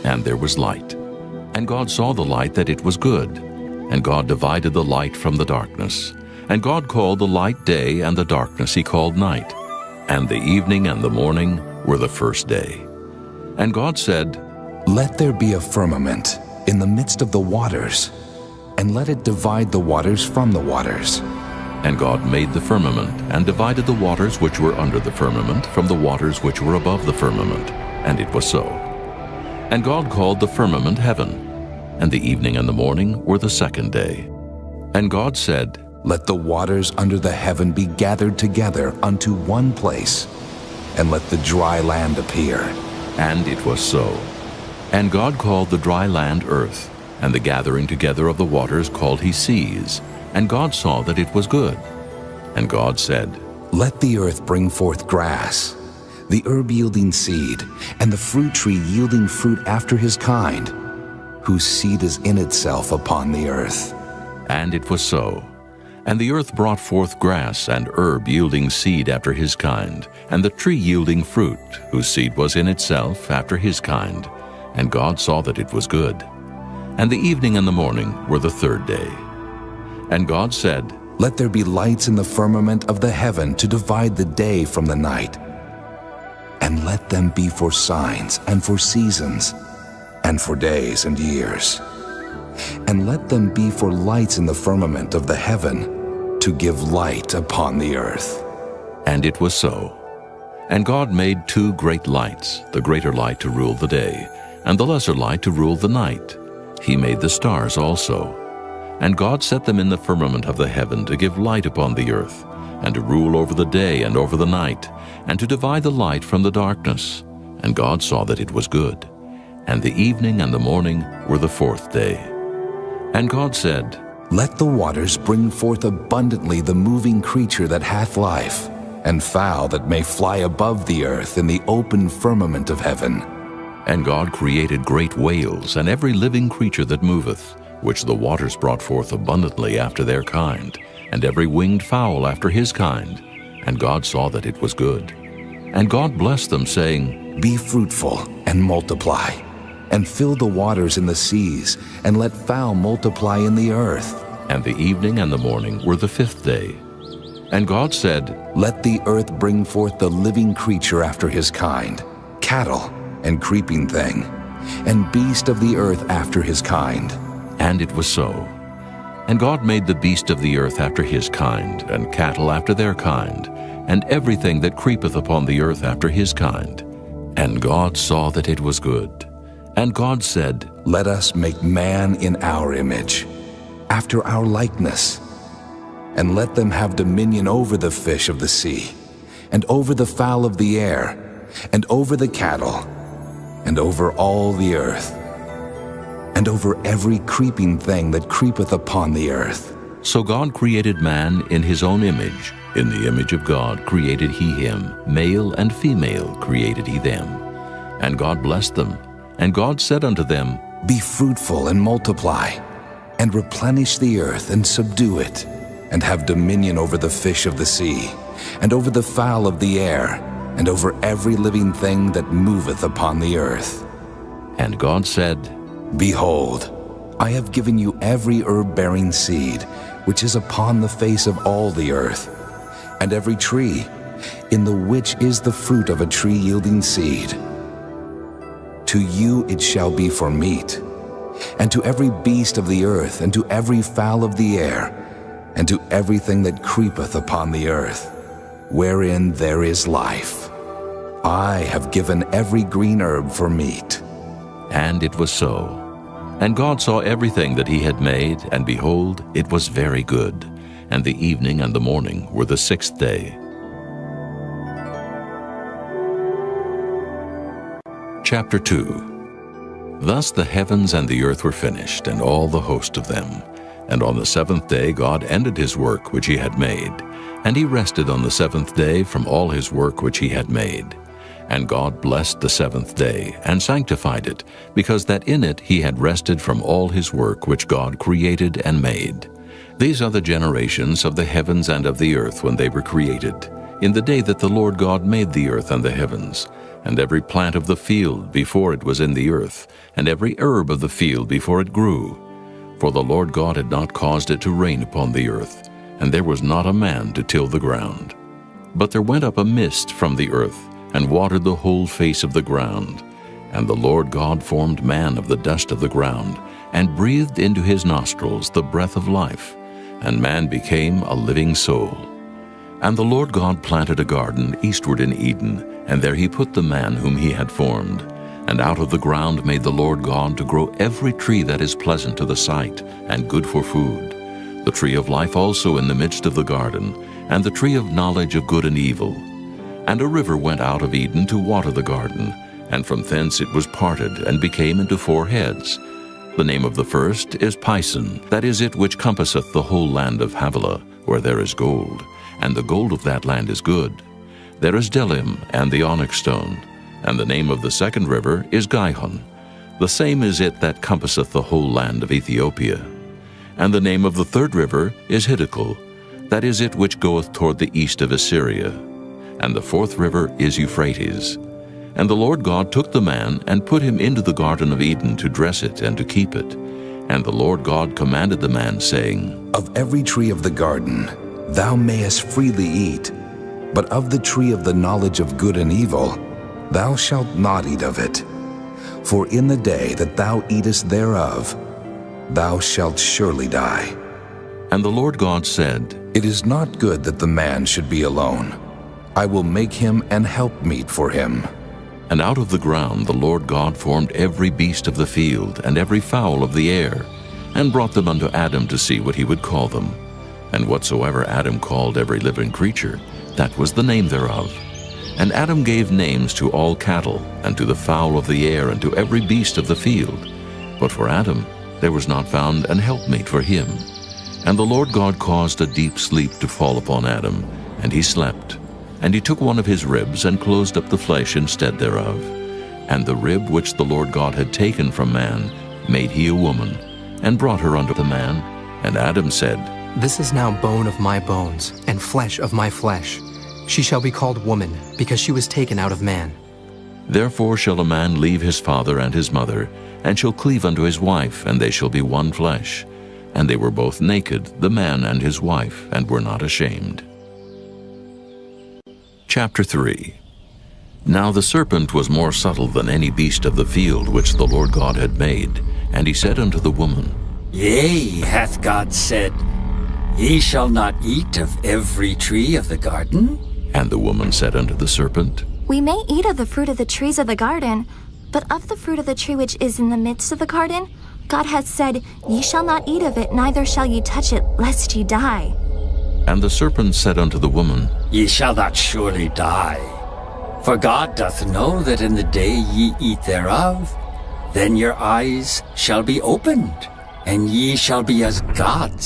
and there was light. And God saw the light that it was good. And God divided the light from the darkness. And God called the light day, and the darkness he called night. And the evening and the morning were the first day. And God said, "Let there be a firmament in the midst of the waters, and let it divide the waters from the waters." And God made the firmament, and divided the waters which were under the firmament from the waters which were above the firmament. And it was so. And God called the firmament heaven. And the evening and the morning were the second day. And God said, "Let the waters under the heaven be gathered together unto one place, and let the dry land appear." And it was so. And God called the dry land earth, and the gathering together of the waters called he seas. And God saw that it was good. And God said, "Let the earth bring forth grass, the herb yielding seed, and the fruit tree yielding fruit after his kind, whose seed is in itself upon the earth." And it was so. And the earth brought forth grass and herb yielding seed after his kind, and the tree yielding fruit, whose seed was in itself after his kind. And God saw that it was good. And the evening and the morning were the third day. And God said, "Let there be lights in the firmament of the heaven to divide the day from the night, and let them be for signs and for seasons, and for days and years. And let them be for lights in the firmament of the heaven, to give light upon the earth." And it was so. And God made two great lights, the greater light to rule the day, and the lesser light to rule the night. He made the stars also. And God set them in the firmament of the heaven to give light upon the earth, and to rule over the day and over the night, and to divide the light from the darkness. And God saw that it was good. And the evening and the morning were the fourth day. And God said, "Let the waters bring forth abundantly the moving creature that hath life, and fowl that may fly above the earth in the open firmament of heaven." And God created great whales, and every living creature that moveth, which the waters brought forth abundantly after their kind, and every winged fowl after his kind. And God saw that it was good. And God blessed them, saying, "Be fruitful and multiply, and fill the waters in the seas, and let fowl multiply in the earth." And the evening and the morning were the fifth day. And God said, "Let the earth bring forth the living creature after his kind, cattle and creeping thing, and beast of the earth after his kind." And it was so. And God made the beast of the earth after his kind, and cattle after their kind, and everything that creepeth upon the earth after his kind. And God saw that it was good. And God said, "Let us make man in our image, after our likeness, and let them have dominion over the fish of the sea, and over the fowl of the air, and over the cattle, and over all the earth, and over every creeping thing that creepeth upon the earth." So God created man in his own image. In the image of God created he him. Male and female created he them. And God blessed them. And God said unto them, "Be fruitful and multiply, and replenish the earth and subdue it, and have dominion over the fish of the sea, and over the fowl of the air, and over every living thing that moveth upon the earth." And God said, "Behold, I have given you every herb-bearing seed, which is upon the face of all the earth, and every tree, in the which is the fruit of a tree yielding seed. To you it shall be for meat, and to every beast of the earth, and to every fowl of the air, and to everything that creepeth upon the earth, wherein there is life. I have given every green herb for meat." And it was so. And God saw everything that he had made, and behold, it was very good. And the evening and the morning were the sixth day. Chapter 2. Thus the heavens and the earth were finished, and all the host of them. And on the seventh day God ended his work which he had made. And he rested on the seventh day from all his work which he had made. And God blessed the seventh day, and sanctified it, because that in it he had rested from all his work which God created and made. These are the generations of the heavens and of the earth when they were created, in the day that the Lord God made the earth and the heavens. and every plant of the field before it was in the earth, and every herb of the field before it grew. For the Lord God had not caused it to rain upon the earth, and there was not a man to till the ground. But there went up a mist from the earth, and watered the whole face of the ground. And the Lord God formed man of the dust of the ground, and breathed into his nostrils the breath of life, and man became a living soul. And the Lord God planted a garden eastward in Eden, and there he put the man whom he had formed. And out of the ground made the Lord God to grow every tree that is pleasant to the sight, and good for food, the tree of life also in the midst of the garden, and the tree of knowledge of good and evil. And a river went out of Eden to water the garden, and from thence it was parted, and became into 4 heads. The name of the first is Pison, that is it which compasseth the whole land of Havilah, where there is gold, and the gold of that land is good. There is Delim, and the onyx stone. And the name of the second river is Gihon. The same is it that compasseth the whole land of Ethiopia. And the name of the third river is Hiddekel, that is it which goeth toward the east of Assyria. And the fourth river is Euphrates. And the Lord God took the man, and put him into the garden of Eden to dress it and to keep it. And the Lord God commanded the man, saying, Of every tree of the garden thou mayest freely eat, but of the tree of the knowledge of good and evil thou shalt not eat of it. For in the day that thou eatest thereof, thou shalt surely die. And the Lord God said, It is not good that the man should be alone. I will make him an helpmeet for him. And out of the ground the Lord God formed every beast of the field, and every fowl of the air, and brought them unto Adam to see what he would call them. And whatsoever Adam called every living creature, that was the name thereof. And Adam gave names to all cattle, and to the fowl of the air, and to every beast of the field. But for Adam there was not found an helpmate for him. And the Lord God caused a deep sleep to fall upon Adam, and he slept. And he took one of his ribs, and closed up the flesh instead thereof. And the rib which the Lord God had taken from man made he a woman, and brought her unto the man. And Adam said, This is now bone of my bones, and flesh of my flesh. She shall be called woman, because she was taken out of man. Therefore shall a man leave his father and his mother, and shall cleave unto his wife, and they shall be one flesh. And they were both naked, the man and his wife, and were not ashamed. Chapter 3. Now the serpent was more subtle than any beast of the field which the Lord God had made. And he said unto the woman, Yea, hath God said, Ye shall not eat of every tree of the garden? And the woman said unto the serpent, We may eat of the fruit of the trees of the garden, but of the fruit of the tree which is in the midst of the garden, God hath said, Ye shall not eat of it, neither shall ye touch it, lest ye die. And the serpent said unto the woman, Ye shall not surely die. For God doth know that in the day ye eat thereof, then your eyes shall be opened, and ye shall be as gods,